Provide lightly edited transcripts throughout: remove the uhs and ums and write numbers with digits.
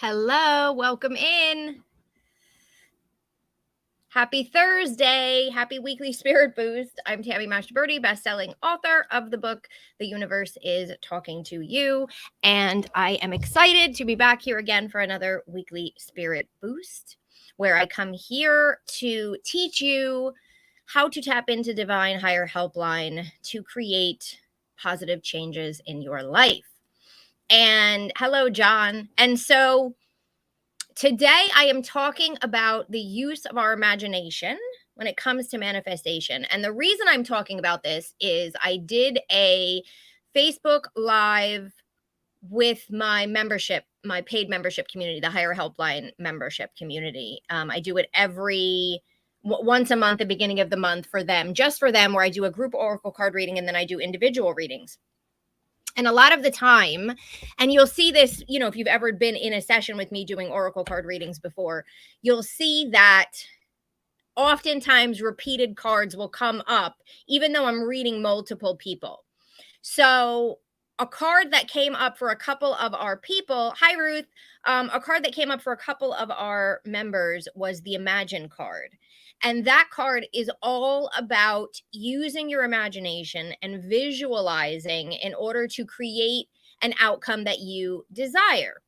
Hello, welcome in. Happy Thursday. Happy weekly spirit boost. I'm Tammy Mashberti, best-selling author of the book The Universe is Talking to You, and I am excited to be back here again for another weekly spirit boost where I come here to teach you how to tap into divine higher helpline to create positive changes in your life. And hello, John. And so today, I am talking about the use of our imagination when it comes to manifestation. And the reason I'm talking about this is I did a Facebook Live with my membership, my paid membership community, the Higher Helpline membership community. I do it once a month, the beginning of the month for them, just for them, where I do a group oracle card reading and then I do individual readings. And a lot of the time, and you'll see this, if you've ever been in a session with me doing oracle card readings before, you'll see that oftentimes repeated cards will come up, even though I'm reading multiple people. So a card that came up for a couple of our people, hi Ruth, a card that came up for a couple of our members was the Imagine card. And that card is all about using your imagination and visualizing in order to create an outcome that you desire.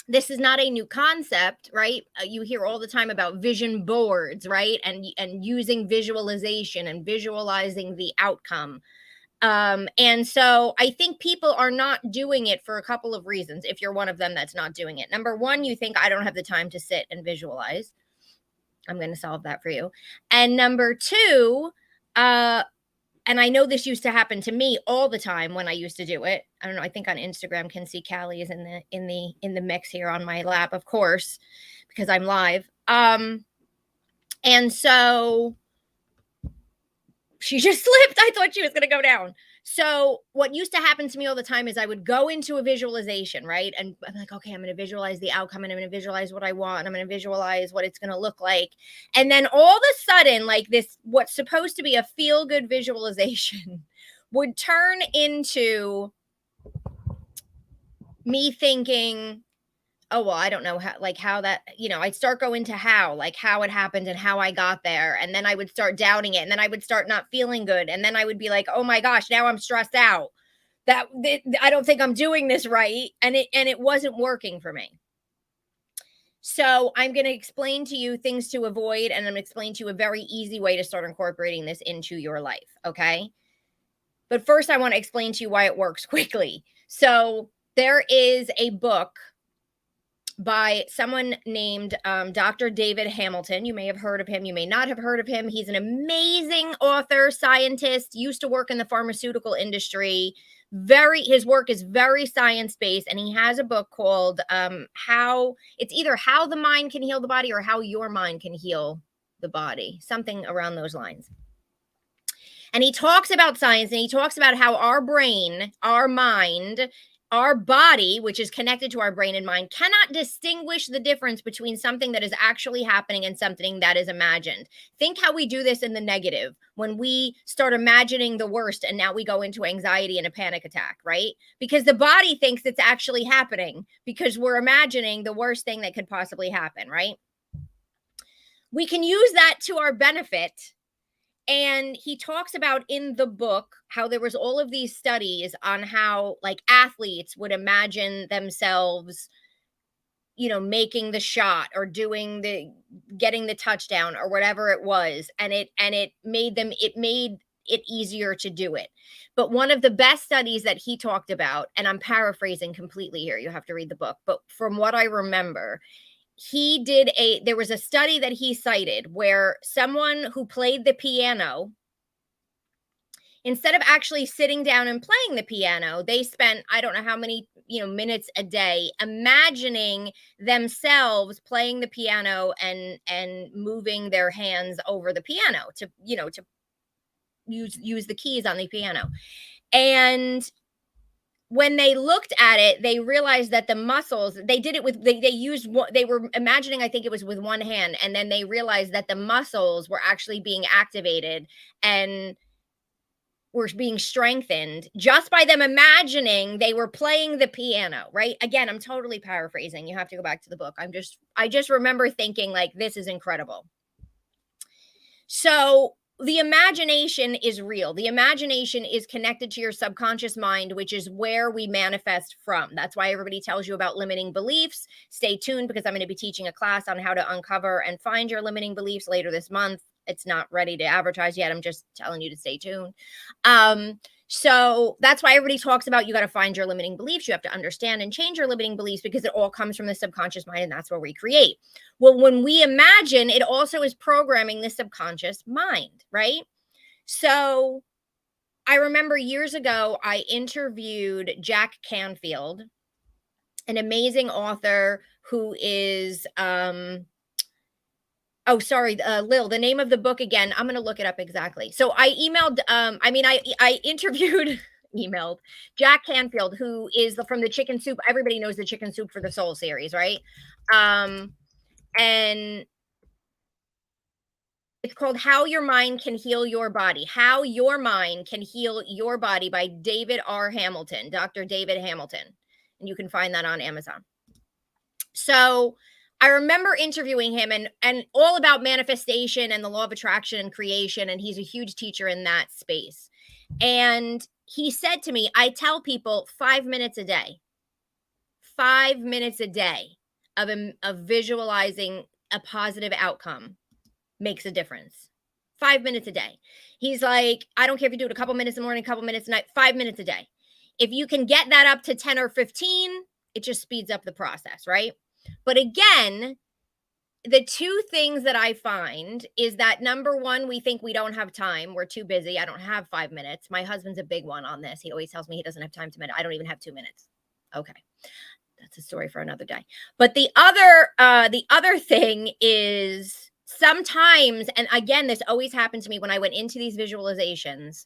This is not a new concept, right? You hear all the time about vision boards, right? And using visualization and visualizing the outcome. And so I think people are not doing it for a couple of reasons. If you're one of them that's not doing it, number one, you think I don't have the time to sit and visualize. I'm going to solve that for you. And number two, and I know this used to happen to me all the time when I used to do it. I don't know. I think on Instagram can see Callie is in the mix here on my lap, of course, because I'm live. And so she just slipped. I thought she was going to go down. So what used to happen to me all the time is I would go into a visualization, right? And I'm like, okay, I'm going to visualize the outcome and I'm going to visualize what I want. And I'm going to visualize what it's going to look like. And then all of a sudden, like this, what's supposed to be a feel-good visualization would turn into me thinking, oh, well, I don't know how that, I'd start going to how it happened and how I got there. And then I would start doubting it. And then I would start not feeling good. And then I would be like, oh my gosh, now I'm stressed out I don't think I'm doing this right. And it wasn't working for me. So I'm going to explain to you things to avoid. And I'm going to explain to you a very easy way to start incorporating this into your life. Okay. But first I want to explain to you why it works quickly. So there is a book by someone named Dr. David Hamilton. You may have heard of him. You may not have heard of him. He's an amazing author, scientist, used to work in the pharmaceutical industry. His work is very science-based, and he has a book called How the Mind Can Heal the Body or How Your Mind Can Heal the Body, something around those lines. And he talks about science, and he talks about how our brain, our mind, our body, which is connected to our brain and mind, cannot distinguish the difference between something that is actually happening and something that is imagined. Think how we do this in the negative when we start imagining the worst and now we go into anxiety and a panic attack, right? Because the body thinks it's actually happening because we're imagining the worst thing that could possibly happen, right? We can use that to our benefit. And he talks about in the book how there was all of these studies on how like athletes would imagine themselves, making the shot or getting the touchdown or whatever it was. And it made it easier to do it. But one of the best studies that he talked about, and I'm paraphrasing completely here, you have to read the book, but from what I remember, there was a study that he cited where someone who played the piano, instead of actually sitting down and playing the piano, they spent, I don't know how many, minutes a day imagining themselves playing the piano and moving their hands over the piano to use the keys on the piano. And when they looked at it, they realized that the muscles, they were imagining, I think it was with one hand. And then they realized that the muscles were actually being activated and were being strengthened just by them imagining they were playing the piano, right? Again, I'm totally paraphrasing. You have to go back to the book. I just remember thinking like this is incredible. So the imagination is real. The imagination is connected to your subconscious mind, which is where we manifest from. That's why everybody tells you about limiting beliefs. Stay tuned because I'm going to be teaching a class on how to uncover and find your limiting beliefs later this month. It's not ready to advertise yet. I'm just telling you to stay tuned. So that's why everybody talks about you got to find your limiting beliefs. You have to understand and change your limiting beliefs because it all comes from the subconscious mind, and that's where we create. Well, when we imagine, it also is programming the subconscious mind, right? So I remember years ago, I interviewed Jack Canfield, an amazing author who is Lil, the name of the book again, I'm going to look it up exactly. So I emailed, I interviewed, emailed Jack Canfield, who is from the Chicken Soup. Everybody knows the Chicken Soup for the Soul series, right? And it's called How Your Mind Can Heal Your Body. How Your Mind Can Heal Your Body by David R. Hamilton, Dr. David Hamilton. And you can find that on Amazon. So I remember interviewing him and all about manifestation and the law of attraction and creation. And he's a huge teacher in that space. And he said to me, I tell people 5 minutes a day, 5 minutes a day of visualizing a positive outcome makes a difference. 5 minutes a day. He's like, I don't care if you do it a couple minutes in the morning, a couple minutes at night, 5 minutes a day. If you can get that up to 10 or 15, it just speeds up the process, right? But again, the two things that I find is that number one, we think we don't have time. We're too busy. I don't have 5 minutes. My husband's a big one on this. He always tells me he doesn't have time to meditate. I don't even have 2 minutes. Okay. That's a story for another day. But the other thing is sometimes, and again, this always happened to me when I went into these visualizations,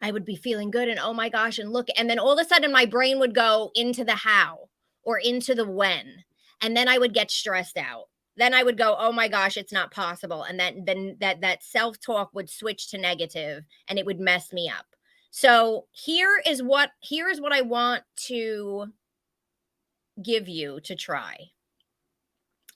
I would be feeling good and oh my gosh, and look, and then all of a sudden my brain would go into the how or into the when, and then I would get stressed out. Then I would go, oh my gosh, it's not possible, and then that self-talk would switch to negative, and it would mess me up. So here is what I want to give you to try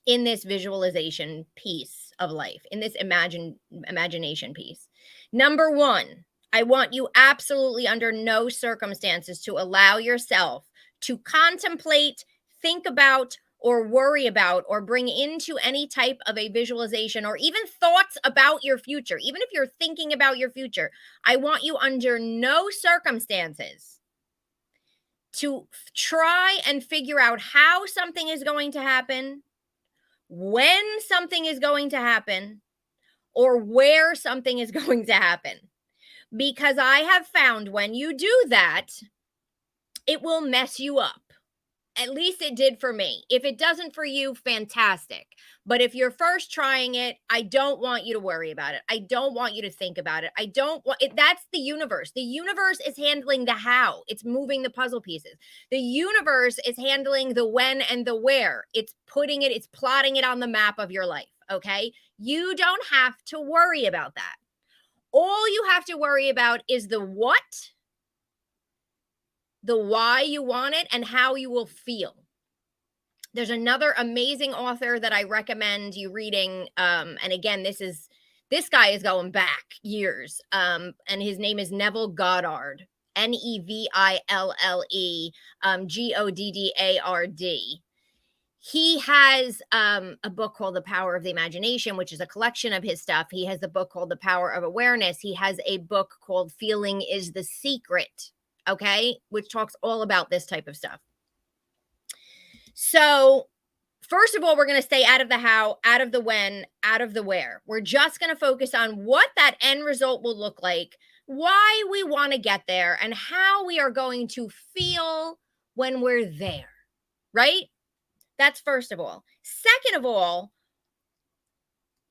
in this visualization piece of life, in this imagination piece. Number one, I want you absolutely under no circumstances to allow yourself to contemplate, think about, or worry about, or bring into any type of a visualization or even thoughts about your future. Even if you're thinking about your future, I want you under no circumstances to try and figure out how something is going to happen, when something is going to happen, or where something is going to happen. Because I have found when you do that, it will mess you up. At least it did for me. If it doesn't for you, fantastic. But if you're first trying it, I don't want you to worry about it. I don't want you to think about it. I don't want it. That's the universe. The universe is handling the how. It's moving the puzzle pieces. The universe is handling the when and the where. It's plotting it on the map of your life. Okay. You don't have to worry about that. All you have to worry about is the what, the why you want it, and how you will feel. There's another amazing author that I recommend you reading. And again, this guy is going back years. And his name is Neville Goddard, Neville Goddard. He has a book called The Power of the Imagination, which is a collection of his stuff. He has a book called The Power of Awareness. He has a book called Feeling is the Secret, okay, which talks all about this type of stuff. So first of all, we're going to stay out of the how, out of the when, out of the where. We're just going to focus on what that end result will look like, why we want to get there, and how we are going to feel when we're there, right? That's first of all. Second of all,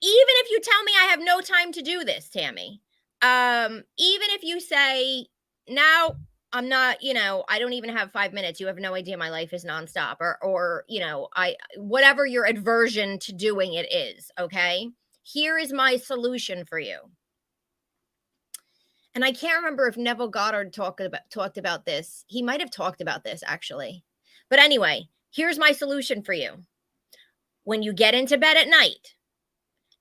even if you tell me I have no time to do this, Tammy, even if you say, now I'm not, I don't even have 5 minutes. You have no idea my life is nonstop or, whatever your aversion to doing it is. Okay. Here is my solution for you. And I can't remember if Neville Goddard talked about this. He might have talked about this actually. But anyway, here's my solution for you. When you get into bed at night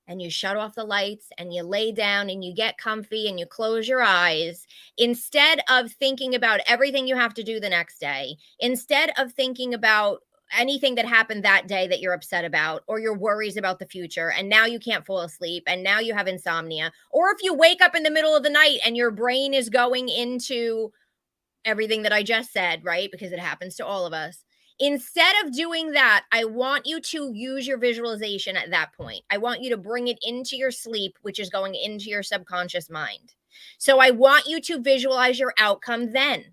and you shut off the lights and you lay down and you get comfy and you close your eyes, instead of thinking about everything you have to do the next day, instead of thinking about anything that happened that day that you're upset about, or your worries about the future, and now you can't fall asleep and now you have insomnia, or if you wake up in the middle of the night and your brain is going into everything that I just said, right? Because it happens to all of us. Instead of doing that, I want you to use your visualization at that point. I want you to bring it into your sleep, which is going into your subconscious mind. So I want you to visualize your outcome then.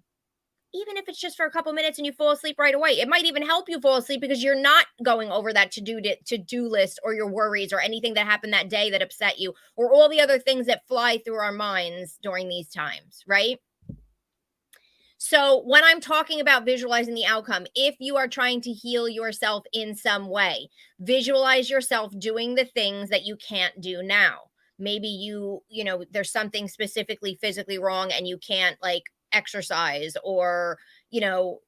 Even if it's just for a couple minutes and you fall asleep right away, it might even help you fall asleep because you're not going over that to-do list or your worries or anything that happened that day that upset you or all the other things that fly through our minds during these times, right? So, when I'm talking about visualizing the outcome, if you are trying to heal yourself in some way, visualize yourself doing the things that you can't do now. Maybe there's something specifically physically wrong and you can't like exercise or, you know,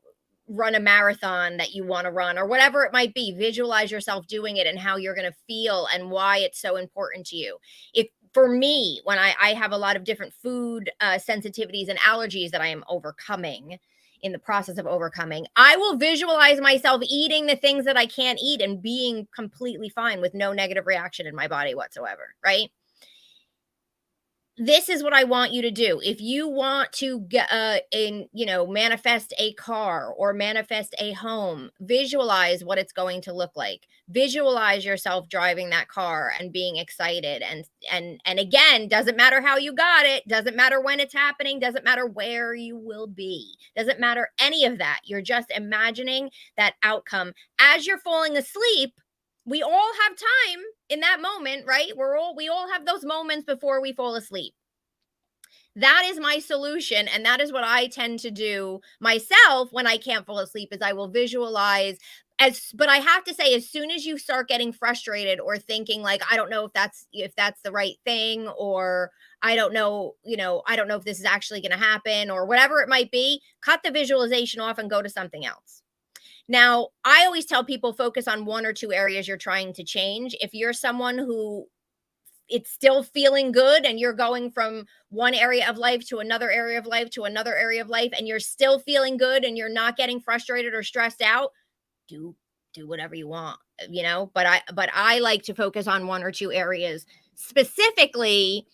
run a marathon that you want to run or whatever it might be. Visualize yourself doing it and how you're going to feel and why it's so important to you. If for me, when I have a lot of different food sensitivities and allergies that I am overcoming in the process of overcoming, I will visualize myself eating the things that I can't eat and being completely fine with no negative reaction in my body whatsoever, right? This is what I want you to do. If you want to get manifest a car or manifest a home, visualize what it's going to look like. Visualize yourself driving that car and being excited. And again, doesn't matter how you got it, doesn't matter when it's happening, doesn't matter where you will be, doesn't matter any of that. You're just imagining that outcome as you're falling asleep. We all have time in that moment, right? We all have those moments before we fall asleep. That is my solution, and that is what I tend to do myself when I can't fall asleep is I will visualize but I have to say as soon as you start getting frustrated or thinking like I don't know if that's the right thing or I don't know, I don't know if this is actually going to happen or whatever it might be, cut the visualization off and go to something else. Now, I always tell people focus on one or two areas you're trying to change. If you're someone who it's still feeling good and you're going from one area of life to another area of life to another area of life and you're still feeling good and you're not getting frustrated or stressed out, do whatever you want, but I like to focus on one or two areas specifically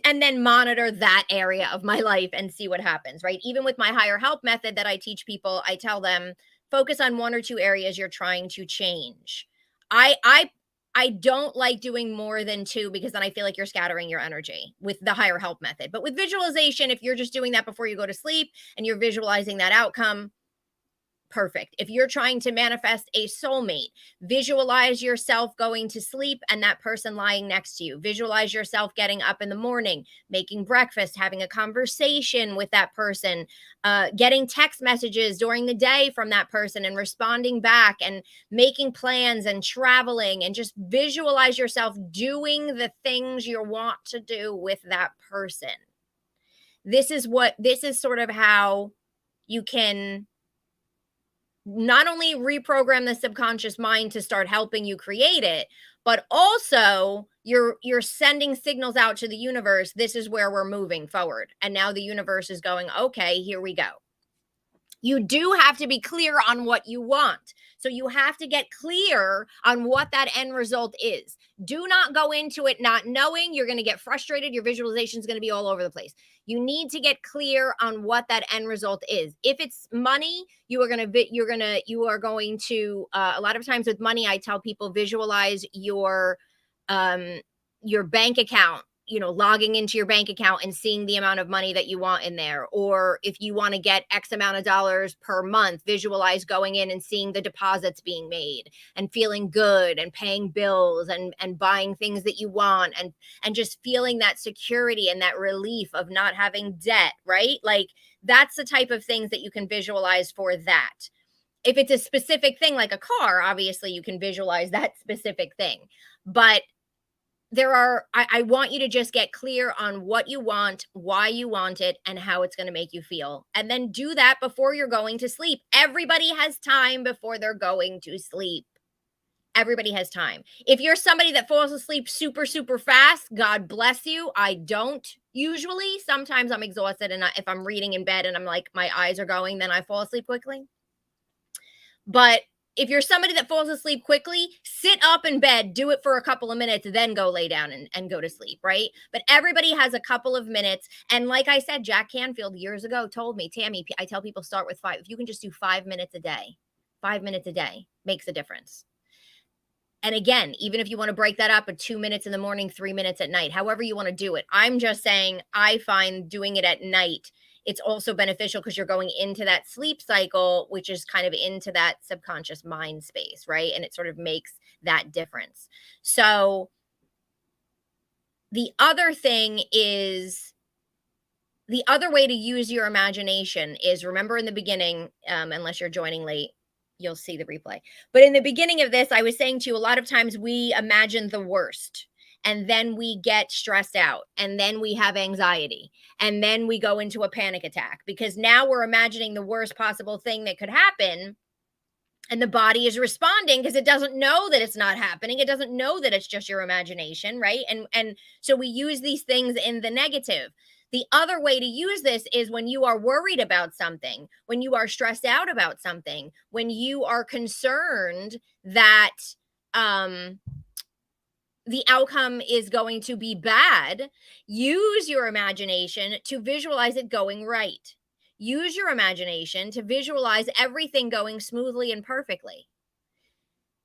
and then monitor that area of my life and see what happens, right? Even with my higher help method that I teach people, I tell them focus on one or two areas you're trying to change. I don't like doing more than two because then I feel like you're scattering your energy with the higher help method. But with visualization, if you're just doing that before you go to sleep and you're visualizing that outcome, perfect. If you're trying to manifest a soulmate, visualize yourself going to sleep and that person lying next to you. Visualize yourself getting up in the morning, making breakfast, having a conversation with that person, getting text messages during the day from that person and responding back and making plans and traveling and just visualize yourself doing the things you want to do with that person. This is sort of how you can not only reprogram the subconscious mind to start helping you create it, but also you're sending signals out to the universe. This is where we're moving forward. And now the universe is going, okay, here we go. You do have to be clear on what you want. So you have to get clear on what that end result is. Do not go into it not knowing. You're going to get frustrated. Your visualization is going to be all over the place. You need to get clear on what that end result is. If it's money, you are going to a lot of times with money, I tell people visualize your bank account, logging into your bank account and seeing the amount of money that you want in there. Or if you want to get X amount of dollars per month, visualize going in and seeing the deposits being made and feeling good and paying bills and buying things that you want and just feeling that security and that relief of not having debt, right? Like that's the type of things that you can visualize for that. If it's a specific thing like a car, obviously you can visualize that specific thing. But I want you to just get clear on what you want, why you want it, and how it's going to make you feel. And then do that before you're going to sleep. Everybody has time before they're going to sleep. Everybody has time. If you're somebody that falls asleep super, super fast, God bless you. I don't usually. Sometimes I'm exhausted, and if I'm reading in bed and I'm like, my eyes are going, then I fall asleep quickly. But if you're somebody that falls asleep quickly, sit up in bed, do it for a couple of minutes, then go lay down and go to sleep, right? But everybody has a couple of minutes. And like I said, Jack Canfield years ago told me, Tammy, I tell people start with 5. If you can just do 5 minutes a day, 5 minutes a day makes a difference. And again, even if you want to break that up at 2 minutes in the morning, 3 minutes at night, however you want to do it. I'm just saying I find doing it at night, it's also beneficial because you're going into that sleep cycle, which is kind of into that subconscious mind space, right? And it sort of makes that difference. So the other thing is, the other way to use your imagination is, remember in the beginning, unless you're joining late, you'll see the replay. But in the beginning of this, I was saying to you, a lot of times we imagine the worst and then we get stressed out and then we have anxiety and then we go into a panic attack because now we're imagining the worst possible thing that could happen. And the body is responding because it doesn't know that it's not happening. It doesn't know that it's just your imagination, right? And so we use these things in the negative. The other way to use this is when you are worried about something, when you are stressed out about something, when you are concerned that the outcome is going to be bad, use your imagination to visualize it going right. Use your imagination to visualize everything going smoothly and perfectly.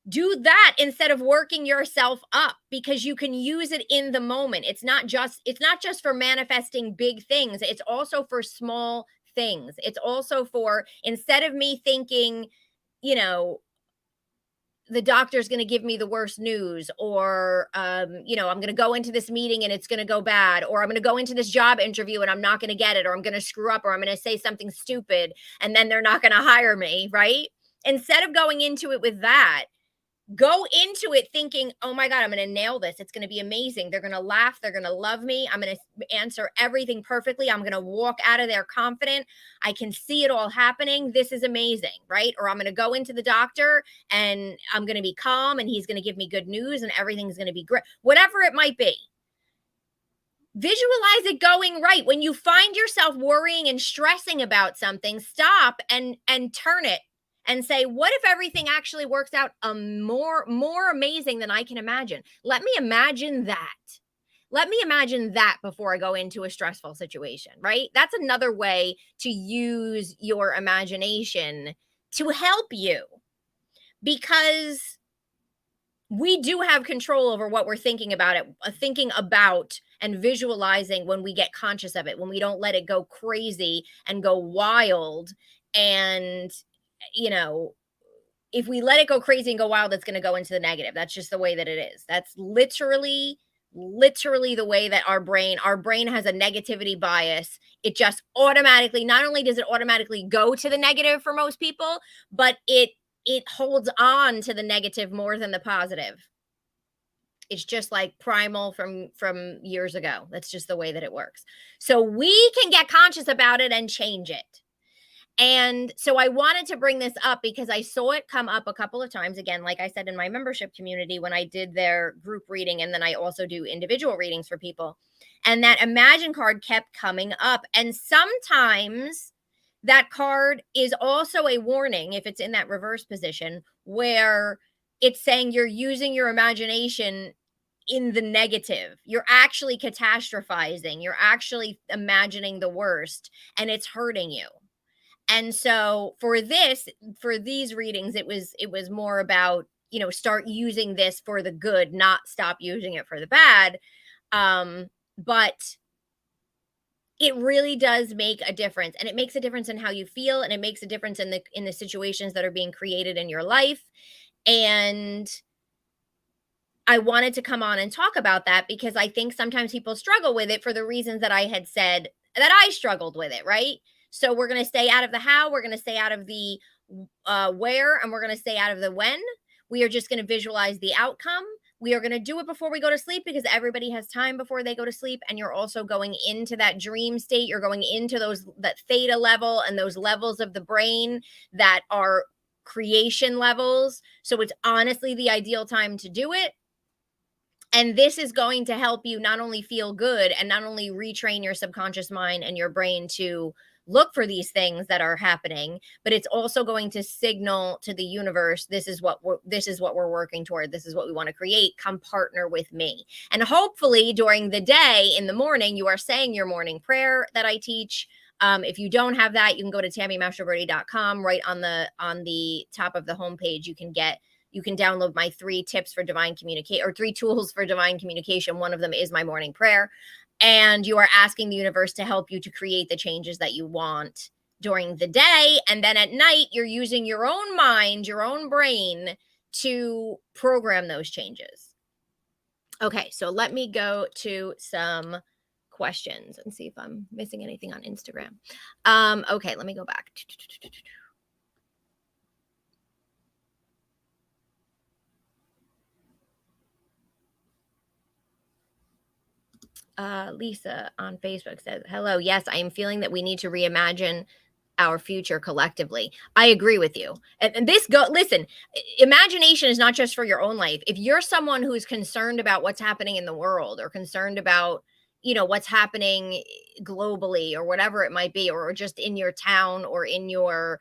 Do that instead of working yourself up, because you can use it in the moment. It's not just for manifesting big things. It's also for small things. It's also for, instead of me thinking, you know, the doctor's going to give me the worst news, or I'm going to go into this meeting and it's going to go bad, or I'm going to go into this job interview and I'm not going to get it, or I'm going to screw up, or I'm going to say something stupid and then they're not going to hire me, right? Instead of going into it with that, go into it thinking, oh my God, I'm going to nail this. It's going to be amazing. They're going to laugh. They're going to love me. I'm going to answer everything perfectly. I'm going to walk out of there confident. I can see it all happening. This is amazing, right? Or I'm going to go into the doctor and I'm going to be calm and he's going to give me good news and everything's going to be great. Whatever it might be. Visualize it going right. When you find yourself worrying and stressing about something, stop and turn it and say, what if everything actually works out more amazing than I can imagine? Let me imagine that. Let me imagine that before I go into a stressful situation, right? That's another way to use your imagination to help you, because we do have control over what we're thinking about and visualizing when we get conscious of it, when we don't let it go crazy and go wild. And if we let it go crazy and go wild, it's going to go into the negative. That's just the way that it is. That's literally the way that our brain has a negativity bias. It just automatically, not only does it automatically go to the negative for most people, but it holds on to the negative more than the positive. It's just like primal from years ago. That's just the way that it works. So we can get conscious about it and change it. And so I wanted to bring this up because I saw it come up a couple of times, again, like I said, in my membership community when I did their group reading, and then I also do individual readings for people. And that Imagine card kept coming up. And sometimes that card is also a warning, if it's in that reverse position, where it's saying you're using your imagination in the negative. You're actually catastrophizing. You're actually imagining the worst, and it's hurting you. And so for these readings, it was more about, start using this for the good, not stop using it for the bad. But it really does make a difference, and it makes a difference in how you feel, and it makes a difference in the situations that are being created in your life. And I wanted to come on and talk about that because I think sometimes people struggle with it for the reasons that I had said that I struggled with it, right? So we're going to stay out of the how, we're going to stay out of the where, and we're going to stay out of the when. We are just going to visualize the outcome. We are going to do it before we go to sleep because everybody has time before they go to sleep. And you're also going into that dream state. You're going into that theta level and those levels of the brain that are creation levels. So it's honestly the ideal time to do it. And this is going to help you not only feel good and not only retrain your subconscious mind and your brain to look for these things that are happening, but it's also going to signal to the universe, this is what we're working toward. This is what we want to create. Come partner with me. And hopefully during the day, in the morning, you are saying your morning prayer that I teach. If you don't have that, you can go to TammyMastroBirdie.com. Right on the top of the homepage, you can download my 3 tips for divine communicate, or 3 tools for divine communication. One of them is my morning prayer. And you are asking the universe to help you to create the changes that you want during the day. And then at night, you're using your own mind, your own brain to program those changes. Okay, so let me go to some questions and see if I'm missing anything on Instagram. Okay, let me go back. Lisa on Facebook says, hello. Yes, I am feeling that we need to reimagine our future collectively. I agree with you. And listen, imagination is not just for your own life. If you're someone who's concerned about what's happening in the world, or concerned about, what's happening globally, or whatever it might be, or just in your town, or in your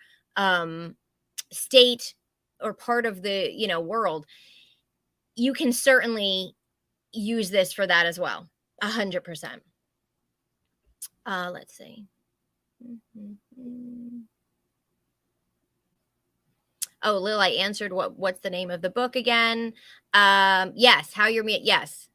state, or part of the, world, you can certainly use this for that as well. 100%. Let's see. Oh, Lil, I answered what's the name of the book again? Yes, yes.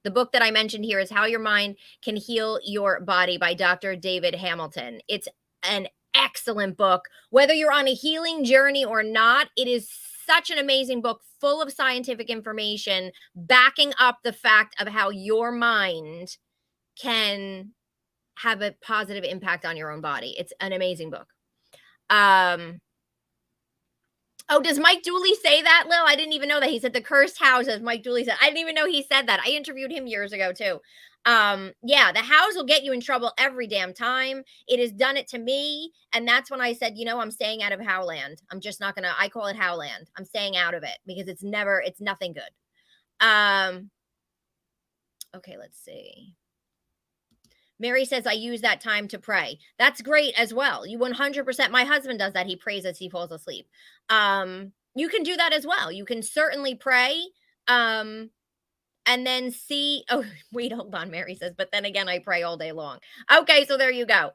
The book that I mentioned here is How Your Mind Can Heal Your Body by Dr. David Hamilton. It's an excellent book. Whether you're on a healing journey or not, it is such an amazing book full of scientific information backing up the fact of how your mind can have a positive impact on your own body. It's an amazing book. Oh, does Mike Dooley say that, Lil? I didn't even know that. He said the cursed houses. Mike Dooley said. I didn't even know he said that. I interviewed him years ago too. Yeah, the house will get you in trouble every damn time. It has done it to me. And that's when I said, I'm staying out of Howland. I'm just not gonna, I call it Howland. I'm staying out of it because it's nothing good. Okay, let's see. Mary says, I use that time to pray. That's great as well. You 100%. My husband does that. He prays as he falls asleep. You can do that as well. You can certainly pray. And then see. Oh, wait, hold on. Mary says, but then again, I pray all day long. Okay, so there you go.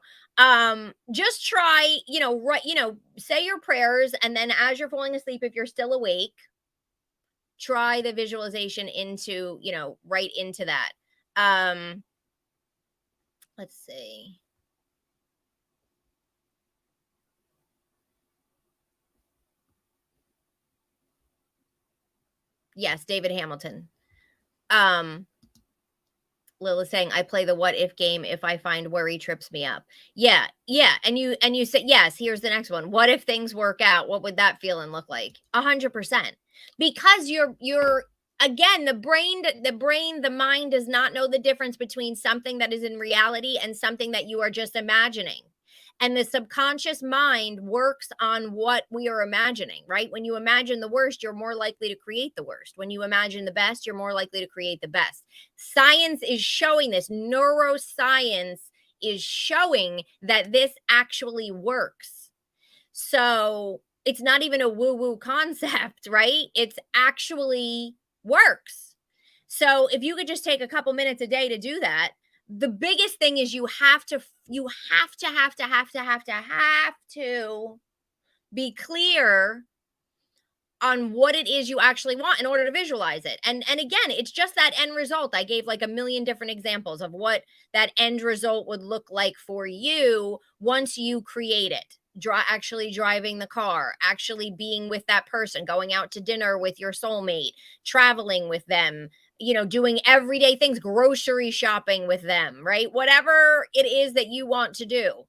Just try, say your prayers. And then as you're falling asleep, if you're still awake, try the visualization into, right into that. Let's see. Yes, David Hamilton. Lil is saying, I play the what if game if I find worry trips me up. Yeah. And you say, yes, here's the next one. What if things work out? What would that feel and look like? 100%. Because you're again, the mind does not know the difference between something that is in reality and something that you are just imagining. And the subconscious mind works on what we are imagining, right? When you imagine the worst, you're more likely to create the worst. When you imagine the best, you're more likely to create the best. Science is showing this. Neuroscience is showing that this actually works. So it's not even a woo-woo concept, right? It's actually works. So if you could just take a couple minutes a day to do that, the biggest thing is you have to be clear on what it is you actually want in order to visualize it. And again, it's just that end result. I gave like a million different examples of what that end result would look like for you once you create it. Actually driving the car, actually being with that person, going out to dinner with your soulmate, traveling with them, doing everyday things, grocery shopping with them, right? Whatever it is that you want to do.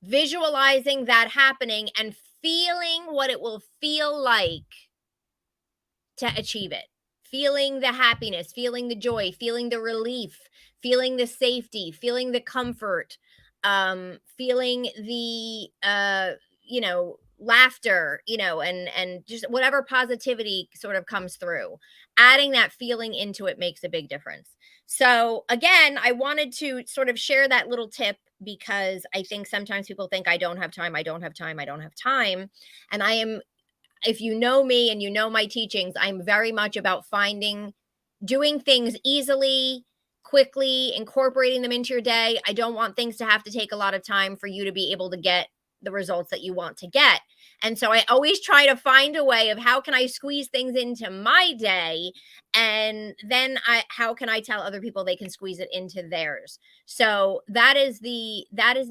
Visualizing that happening and feeling what it will feel like to achieve it. feeling the happiness, feeling the joy, feeling the relief, feeling the safety, feeling the comfort, feeling the laughter, and just whatever positivity sort of comes through. Adding that feeling into it makes a big difference. So again, I wanted to sort of share that little tip because I think sometimes people think I don't have time, I don't have time, I don't have time. And I am, if you know me and you know my teachings, I'm very much about doing things easily, quickly, incorporating them into your day. I don't want things to have to take a lot of time for you to be able to get the results that you want to get. And so I always try to find a way of how can I squeeze things into my day, and then how can I tell other people they can squeeze it into theirs. So that is the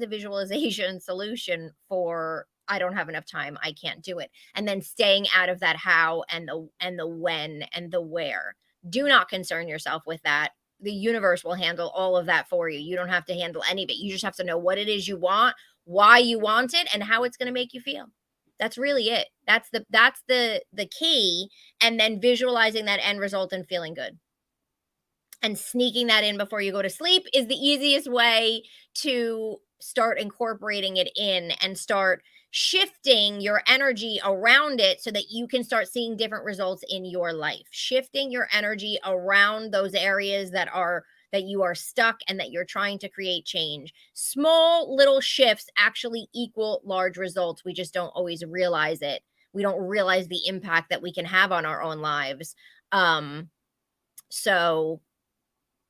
visualization solution for I don't have enough time, I can't do it. And then staying out of that how and the when and the where. Do not concern yourself with that. The universe will handle all of that for you. You don't have to handle any of it. You just have to know what it is you want, why you want it, and how it's going to make you feel. That's really it. That's the key, and then visualizing that end result and feeling good. And sneaking that in before you go to sleep is the easiest way to start incorporating it in and start shifting your energy around it so that you can start seeing different results in your life. Shifting your energy around those areas that you are stuck and that you're trying to create change. Small little shifts actually equal large results. We just don't always realize it. We don't realize the impact that we can have on our own lives. So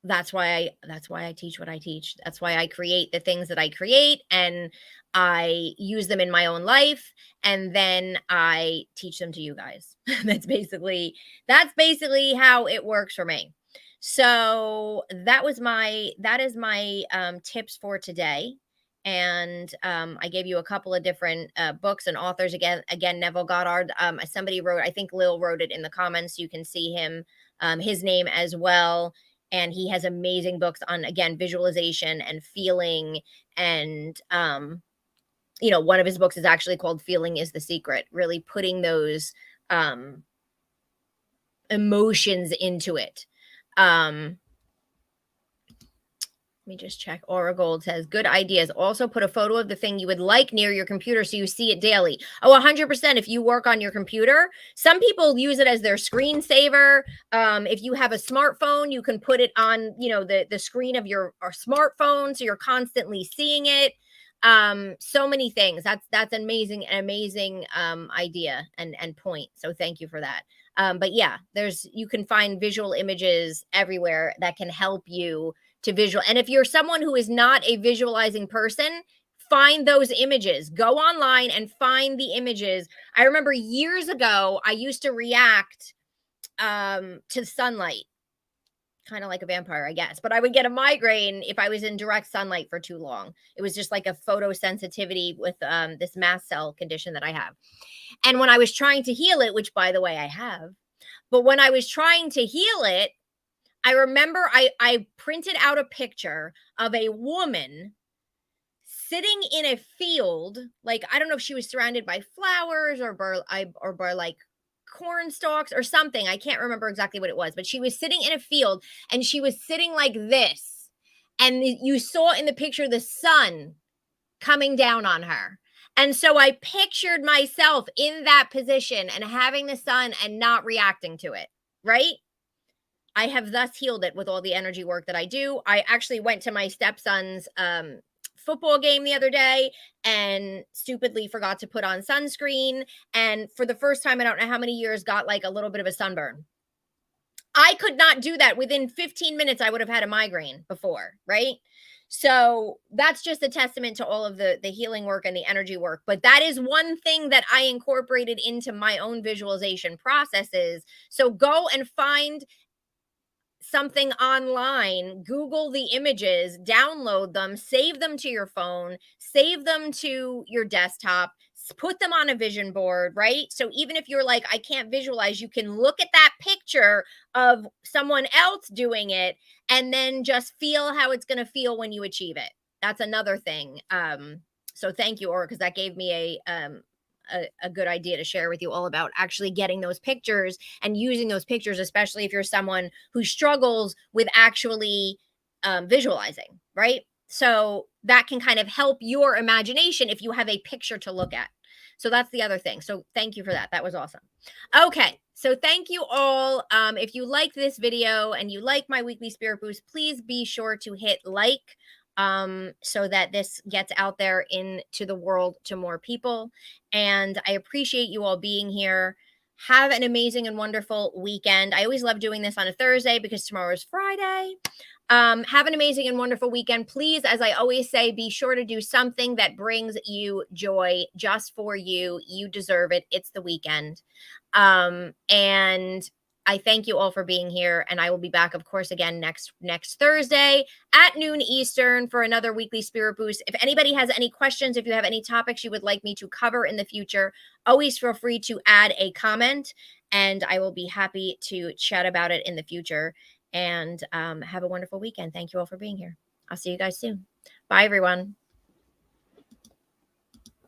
that's why I teach what I teach. That's why I create the things that I create, and I use them in my own life, and then I teach them to you guys. That's basically how it works for me. So that is my tips for today. And I gave you a couple of different books and authors. Again, Neville Goddard. Somebody wrote, I think Lil wrote it in the comments. You can see his name as well, and he has amazing books on, again, visualization and feeling. And one of his books is actually called Feeling is the Secret, really putting those emotions into it. Let me just check. Aura Gold says, good ideas. Also put a photo of the thing you would like near your computer so you see it daily. Oh, 100%. If you work on your computer, some people use it as their screensaver. If you have a smartphone, you can put it on, the screen of your smartphone, so you're constantly seeing it. So many things. That's an amazing idea and point. So thank you for that. But yeah, you can find visual images everywhere that can help you to visual. And if you're someone who is not a visualizing person, find those images. Go online and find the images. I remember years ago, I used to react to sunlight, kind of like a vampire, I guess. But I would get a migraine if I was in direct sunlight for too long. It was just like a photosensitivity with this mast cell condition that I have. And when I was trying to heal it, which by the way I have, but when I was trying to heal it, I remember I printed out a picture of a woman sitting in a field. Like, I don't know if she was surrounded by flowers or by like corn stalks or something. I can't remember exactly what it was, but she was sitting in a field and she was sitting like this. And you saw in the picture the sun coming down on her. And so I pictured myself in that position and having the sun and not reacting to it, right? I have thus healed it with all the energy work that I do. I actually went to my stepson's football game the other day and stupidly forgot to put on sunscreen. And for the first time, I don't know how many years, got like a little bit of a sunburn. I could not do that. Within 15 minutes, I would have had a migraine before, right? So that's just a testament to all of the healing work and the energy work. But that is one thing that I incorporated into my own visualization processes. So go and find something online, Google the images, download them, save them to your phone, save them to your desktop, put them on a vision board, right? So even if you're like, I can't visualize, you can look at that picture of someone else doing it and then just feel how it's going to feel when you achieve it. That's another thing. So thank you, Aura, because that gave me a good idea to share with you all about actually getting those pictures and using those pictures, especially if you're someone who struggles with actually visualizing, right? So that can kind of help your imagination if you have a picture to look at. So that's the other thing. So thank you for that. That was awesome. Okay. So thank you all. If you like this video and you like my weekly spirit boost, please be sure to hit like so that this gets out there into the world to more people. And I appreciate you all being here. Have an amazing and wonderful weekend. I always love doing this on a Thursday because tomorrow is Friday. Have an amazing and wonderful weekend. Please, as I always say, be sure to do something that brings you joy just for you. You deserve it. It's the weekend. And I thank you all for being here. And I will be back, of course, again next Thursday at noon Eastern for another weekly spirit boost. If anybody has any questions, if you have any topics you would like me to cover in the future, always feel free to add a comment and I will be happy to chat about it in the future. And have a wonderful weekend. Thank you all for being here. I'll see you guys soon. Bye, everyone.